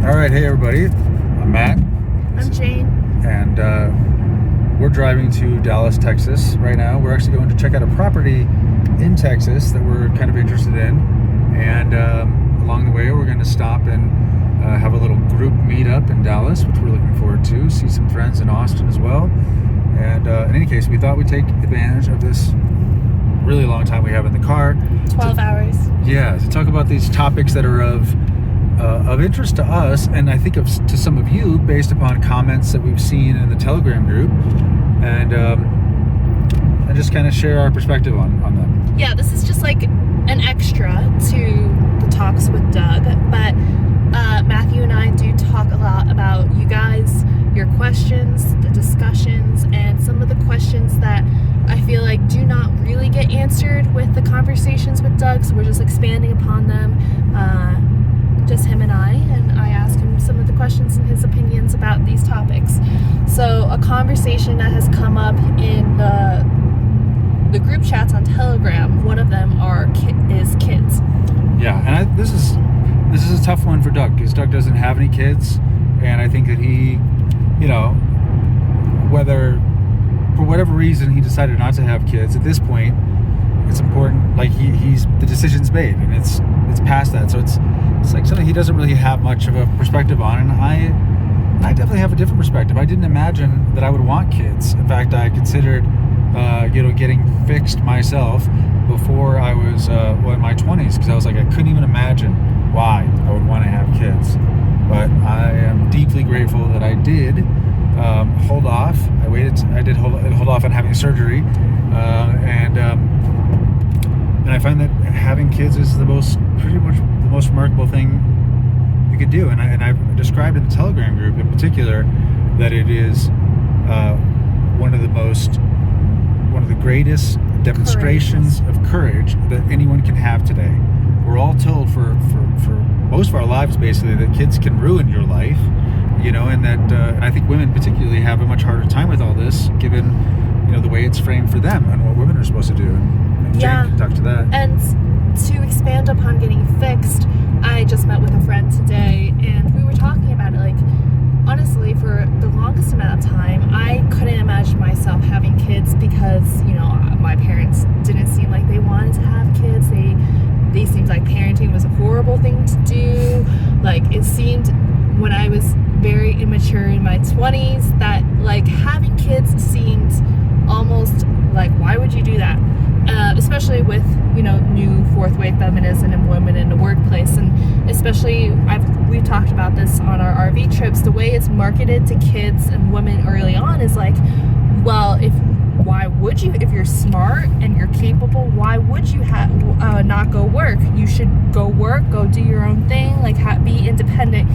All right, hey everybody. I'm Matt. I'm Jane. And we're driving to Dallas, Texas right now. We're actually going to check out a property in Texas that we're kind of interested in. And along the way, we're going to stop and have a little group meetup in Dallas, which we're looking forward to. See some friends in Austin as well. And in any case, we thought we'd take advantage of this really long time we have in the car. 12 hours. Yeah, to talk about these topics that are of interest to us, and I think to some of you, based upon comments that we've seen in the Telegram group, and just kind of share our perspective on them. Yeah, this is just like an extra to the talks with Doug, but Matthew and I do talk a lot about you guys, your questions, the discussions, and some of the questions that I feel like do not really get answered with the conversations with Doug, so we're just expanding upon them. Just him and I ask him some of the questions and his opinions about these topics. So a conversation that has come up in the group chats on Telegram, one of them is kids. Yeah, and this is a tough one for Doug, because Doug doesn't have any kids, and I think that he, whether for whatever reason he decided not to have kids, at this point it's important, like he's the decision's made and it's past that, so it's like something he doesn't really have much of a perspective on. And I definitely have a different perspective. I didn't imagine that I would want kids. In fact, I considered getting fixed myself before I was in my 20s, because I was like, I couldn't even imagine why I would want to have kids. But I am deeply grateful that I did hold off. I did hold off on having surgery, and I find that having kids is pretty much the most remarkable thing you could do. And I've described in the Telegram group in particular that it is one of the greatest demonstrations of courage that anyone can have today. We're all told for most of our lives basically that kids can ruin your life, and that and I think women particularly have a much harder time with all this, given the way it's framed for them and what women are supposed to do. And Jane can talk to that. And to expand upon getting fixed, I just met with a friend today, and we were talking about it. Like, honestly, for the longest amount of time, I couldn't imagine myself having kids because, my parents didn't seem like they wanted to have kids. They seemed like parenting was a horrible thing to do. Like, it seemed when I was very immature in my 20s that, like, having kids seemed almost like, why would you do that? Especially with, new fourth wave feminism and women in the workplace. And especially, we've talked about this on our RV trips, the way it's marketed to kids and women early on is like, well, why would you, if you're smart and you're capable, why would you not go work? You should go work, go do your own thing, like be independent,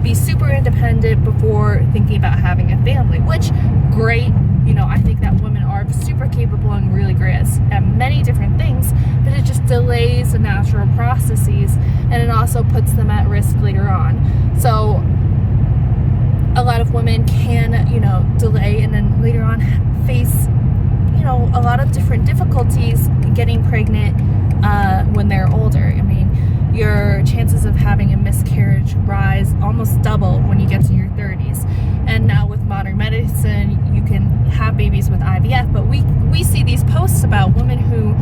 be super independent before thinking about having a family, which, great. I think that women are super capable and really great at many different things, but it just delays the natural processes, and it also puts them at risk later on. So a lot of women can, delay and then later on face, a lot of different difficulties getting pregnant when they're older. I mean, your chances of having a miscarriage rise almost double when you get to your 30s. And now with modern medicine, you can have babies with IVF, but we see these posts about women who,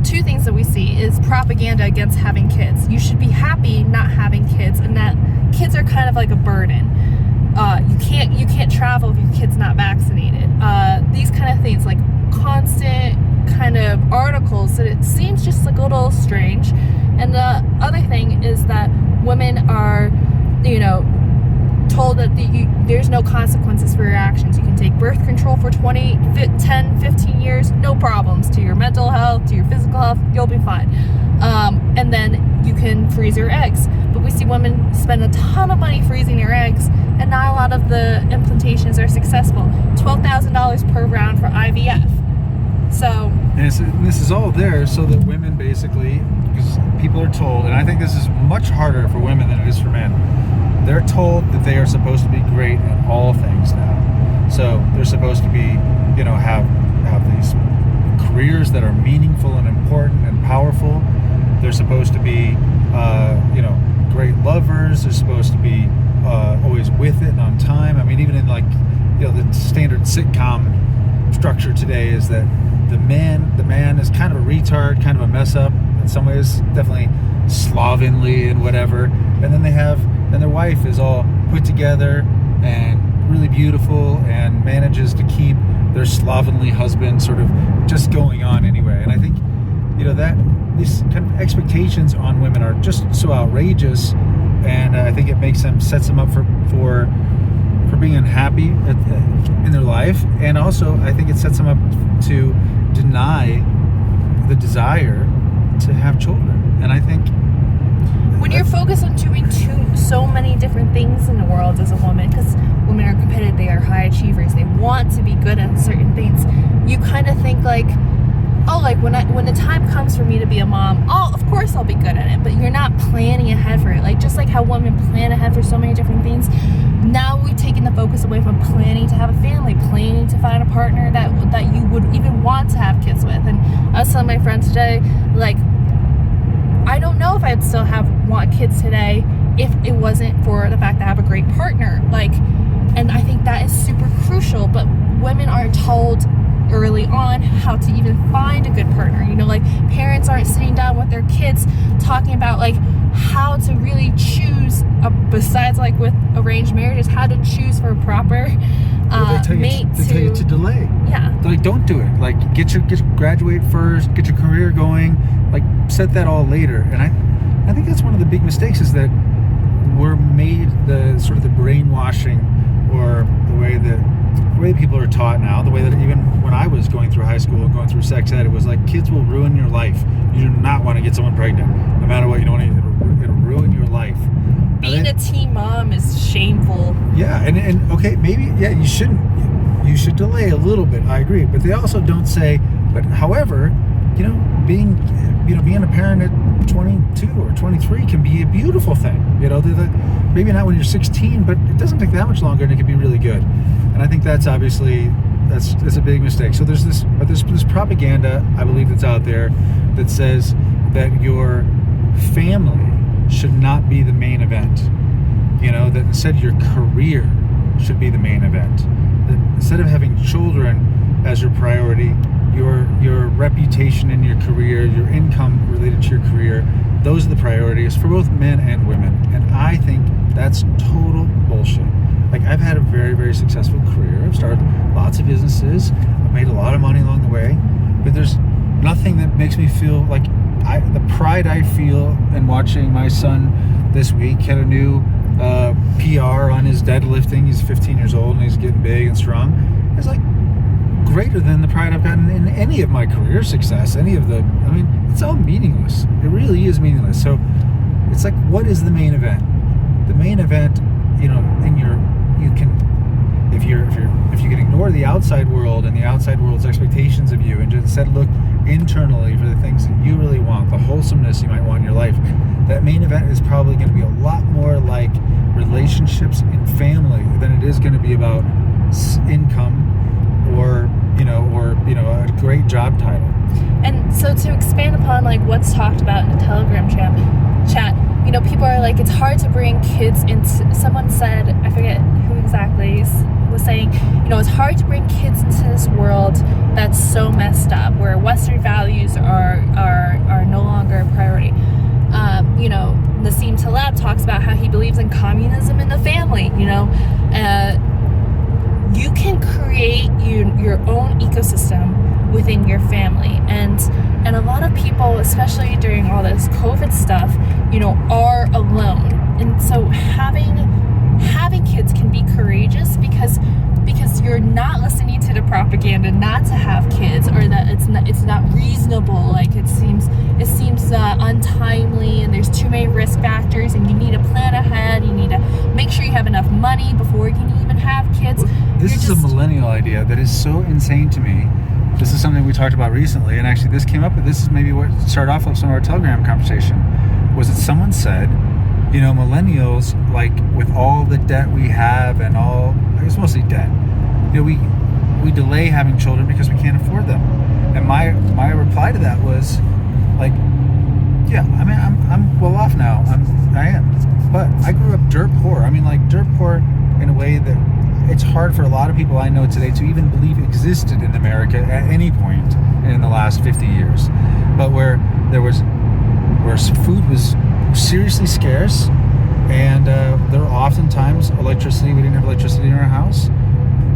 two things that we see is propaganda against having kids. You should be happy not having kids, and that kids are kind of like a burden. You can't travel if your kid's not vaccinated. These kind of things, like constant kind of articles that it seems just like a little strange. And the other thing is that women are, told that there's no consequences for your actions. You can take birth control for 10, 15 years, no problems to your mental health, to your physical health, you'll be fine. And then you can freeze your eggs. But we see women spend a ton of money freezing their eggs, and not a lot of the implantations are successful. $12,000 per round for IVF. So, and this is all there so that women basically, because people are told, and I think this is much harder for women than it is for men, they're told that they are supposed to be great at all things now. So they're supposed to be, have these careers that are meaningful and important and powerful. They're supposed to be, great lovers spouse is supposed to be always with it and on time. I mean, even in like, you know, the standard sitcom structure today is that the man is kind of a retard, kind of a mess up in some ways, definitely slovenly and whatever. And then their wife is all put together and really beautiful and manages to keep their slovenly husband sort of just going on anyway. And I think, you know, that these kind of expectations on women are just so outrageous, and I think it sets them up for being unhappy in their life, and also I think it sets them up to deny the desire to have children. And I think when you're focused on doing so many different things in the world as a woman, because women are competitive, they are high achievers, they want to be good at certain things, you kind of think like, oh, like when the time comes for me to be a mom, oh, of course I'll be good at it. But you're not planning ahead for it. Like just like how women plan ahead for so many different things, now we've taken the focus away from planning to have a family, planning to find a partner that you would even want to have kids with. And I was telling my friends today, like, I don't know if I'd still want kids today if it wasn't for the fact that I have a great partner. Like, and I think that is super crucial. But women aren't told early on how to even find a good partner. You know, like parents aren't sitting down with their kids talking about like how to really choose, besides like with arranged marriages, how to choose for a proper mate. They tell you to delay. Yeah. They're like, don't do it. Like graduate first, get your career going, like set that all later. And I think that's one of the big mistakes, is that we're made the sort of the brainwashing, or the way people are taught now, the way that even when I was going through high school and going through sex ed, it was like, kids will ruin your life. You do not want to get someone pregnant, no matter what. You don't want to, it'll ruin your life. Being a teen mom is shameful. Yeah, and okay, maybe, yeah, you should delay a little bit, I agree, but they also don't say, but however, you know, being a parent at 22 or 23 can be a beautiful thing. You know, maybe not when you're 16, but it doesn't take that much longer, and it can be really good. And I think that's obviously that's a big mistake. So there's this propaganda, I believe, that's out there that says that your family should not be the main event. You know, that instead your career should be the main event. That instead of having children as your priority, your reputation in your career, your income related to your career, those are the priorities for both men and women. And I think that's total bullshit. Like, I've had a very, very successful career. I've started lots of businesses. I've made a lot of money along the way. But there's nothing that makes me feel like the pride I feel in watching my son this week had a new PR on his deadlifting. He's 15 years old and he's getting big and strong. It's like greater than the pride I've gotten in any of my career success. It's all meaningless. It really is meaningless. So it's like, what is the main event? The main event, you know, if you can ignore the outside world and the outside world's expectations of you, and just instead look internally for the things that you really want, the wholesomeness you might want in your life, that main event is probably going to be a lot more like relationships and family than it is going to be about income or a great job title. And so to expand upon like what's talked about in the Telegram chat, you know, people are like, it's hard to bring kids into. Someone said, I forget who exactly was saying, you know, it's hard to bring kids into this world that's so messed up, where Western values are no longer a priority. You know, Nassim Taleb talks about how he believes in communism in the family. You know, you can create your own ecosystem within your family, and a lot of people, especially during all this COVID stuff, you know, are alone. And so having kids can be courageous because you're not listening to the propaganda not to have kids, or that it's not reasonable, like it seems untimely, and there's too many risk factors, and you need to plan ahead, you need to make sure you have enough money before you can even have kids. This is a millennial idea that is so insane to me. This is something we talked about recently, and actually this came up, this is maybe what started off with some of our Telegram conversation, was that someone said, you know, millennials, like with all the debt we have and all, I guess mostly debt, you know, we delay having children because we can't afford them. And my reply to that was like, yeah, I mean, I'm well off now. I am. But I grew up it's hard for a lot of people I know today to even believe existed in America at any point in the last 50 years. But where food was seriously scarce, and there were oftentimes electricity. We didn't have electricity in our house,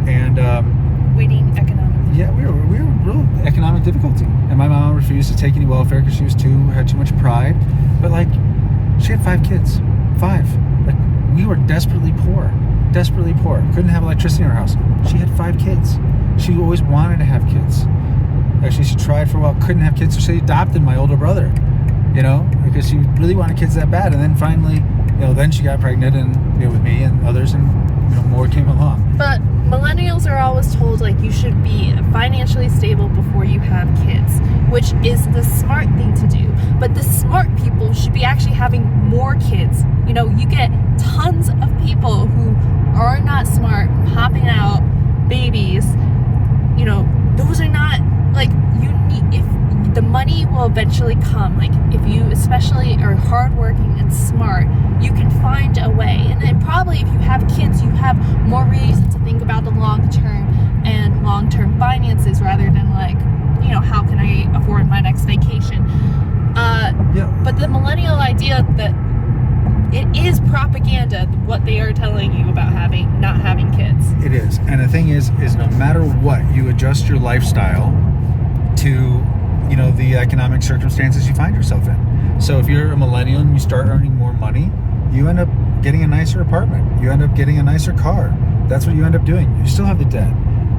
and Waiting economically. yeah, we were real economic difficulty. And my mom refused to take any welfare because she had too much pride. But like, she had 5 kids, 5. Like, we were desperately poor. Couldn't have electricity in our house. She had 5 kids. She always wanted to have kids. Actually, she tried for a while, couldn't have kids, so she adopted my older brother. You know, because she really wanted kids that bad. And then finally, you know, then she got pregnant, and you know, with me and others, and you know, more came along. But millennials are always told like you should be financially stable before you have kids, which is the smart thing to do. But the smart people should be actually having more kids. You know, you get tons of people who are not smart popping out babies. You know, those are not like, you need, if the money will eventually come, like if you especially are hardworking and smart, you can find a way. And then probably if you have kids, you have more reason to think about the long term and long-term finances rather than like, you know, how can I afford my next vacation? But the millennial idea that it is propaganda, what they are telling you about not having kids. It is. And the thing is no matter what, you adjust your lifestyle to, you know, the economic circumstances you find yourself in. So if you're a millennial and you start earning more money, you end up getting a nicer apartment. You end up getting a nicer car. That's what you end up doing. You still have the debt.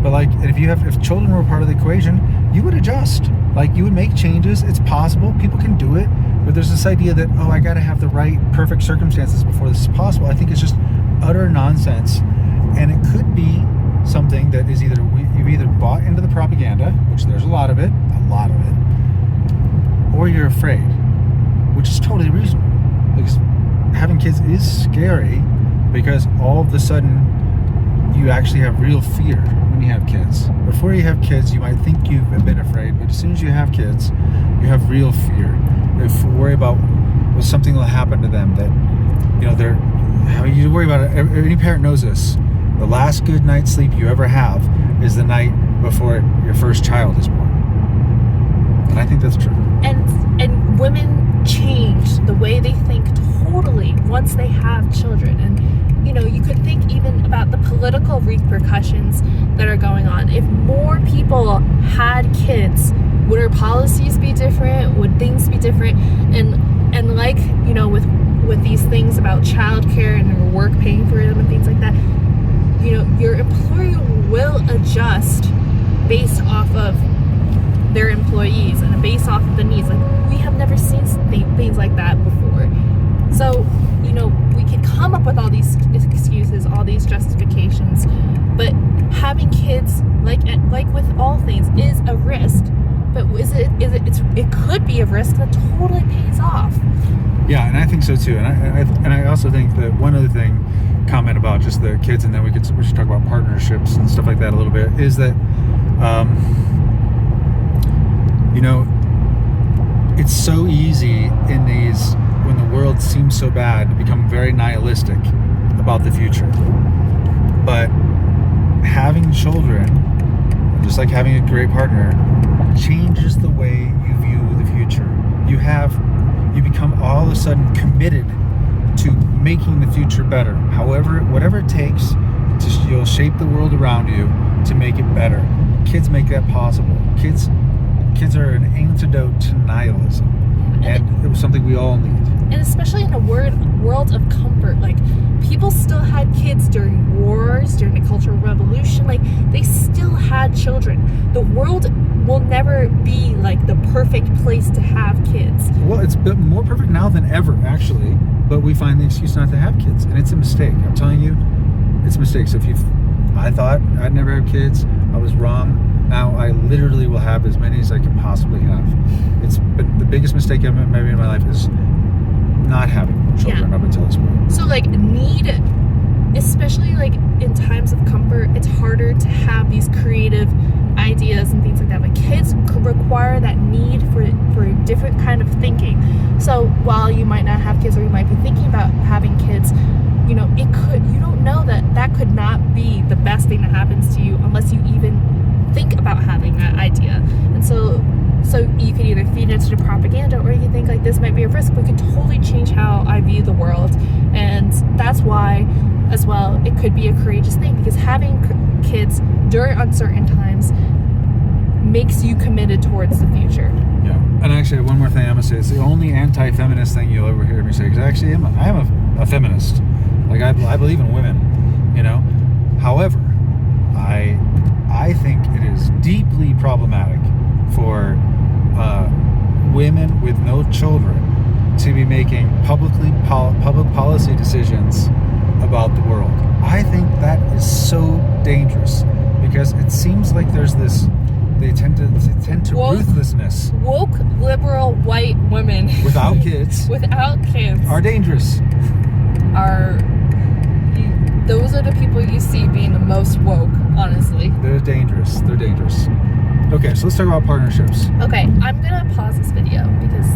But like, if children were part of the equation, you would adjust. Like, you would make changes. It's possible. People can do it. But there's this idea that, oh, I got to have the right, perfect circumstances before this is possible. I think it's just utter nonsense. And it could be something that is you've either bought into the propaganda, which there's a lot of it, or you're afraid, which is totally reasonable. Because having kids is scary, because all of a sudden you actually have real fear when you have kids. Before you have kids, you might think you've been afraid, but as soon as you have kids, you have real fear. You worry about something will happen to them, that, you know, you worry about it. Any parent knows this. The last good night's sleep you ever have is the night before your first child is born. And I think that's true. And women change the way they think totally once they have children. And, you know, you could think even about the political repercussions that are going on. If more people had kids, would our policies be different? Would things be different? And like, you know, with these things about childcare and their work paying for them and things like that, you know, your employer will adjust based off of their employees and based off of the needs. Like, we have never seen things like that before. So, you know, we can come up with all these excuses, all these justifications, but having kids, like with all things, is a risk. But it could be a risk that totally pays off. Yeah, and I think so too. And I also think that one other thing, comment about just the kids, and then we should talk about partnerships and stuff like that a little bit, is that you know, it's so easy when the world seems so bad, to become very nihilistic about the future. But having children, just like having a great partner, changes the way you view the future. You become all of a sudden committed to making the future better. Whatever it takes, you'll shape the world around you to make it better. Kids make that possible. Kids are an antidote to nihilism, and it was something we all need. And especially in a world of comfort, like, people still had kids during wars, during the Cultural Revolution. Like, they still had children. The world will never be like the perfect place to have kids. Well, it's more perfect now than ever, actually, but we find the excuse not to have kids, and it's a mistake. I'm telling you, it's a mistake. So I thought I'd never have kids, I was wrong. Now I literally will have as many as I can possibly have. It's been the biggest mistake I've made in my life, is not having children up until this point. So like, especially like in times of comfort, it's harder to have these creative ideas and things like that. But kids require that need for a different kind of thinking. So while you might not have kids, or you might be thinking about having kids, you know, you don't know that could not be the best thing that happens to you unless you even think about having that idea. And so you can either feed into the propaganda, or you can think like, this might be a risk, but it could totally change how I view the world. And that's why, as well, it could be a courageous thing, because having kids during uncertain times makes you committed towards the future. Yeah. And actually, one more thing I'm gonna say. It's the only anti-feminist thing you'll ever hear me say. Because actually, I am a feminist. Like I believe in women. You know. However, I think it is deeply problematic for women with no children to be making public policy decisions about the world. I think that is so dangerous, because it seems like there's this. They tend to ruthlessness. Woke, liberal, white women Without kids. without kids Are dangerous. Those are the people you see being the most woke, honestly. They're dangerous. Okay, so let's talk about partnerships. Okay, I'm gonna pause this video because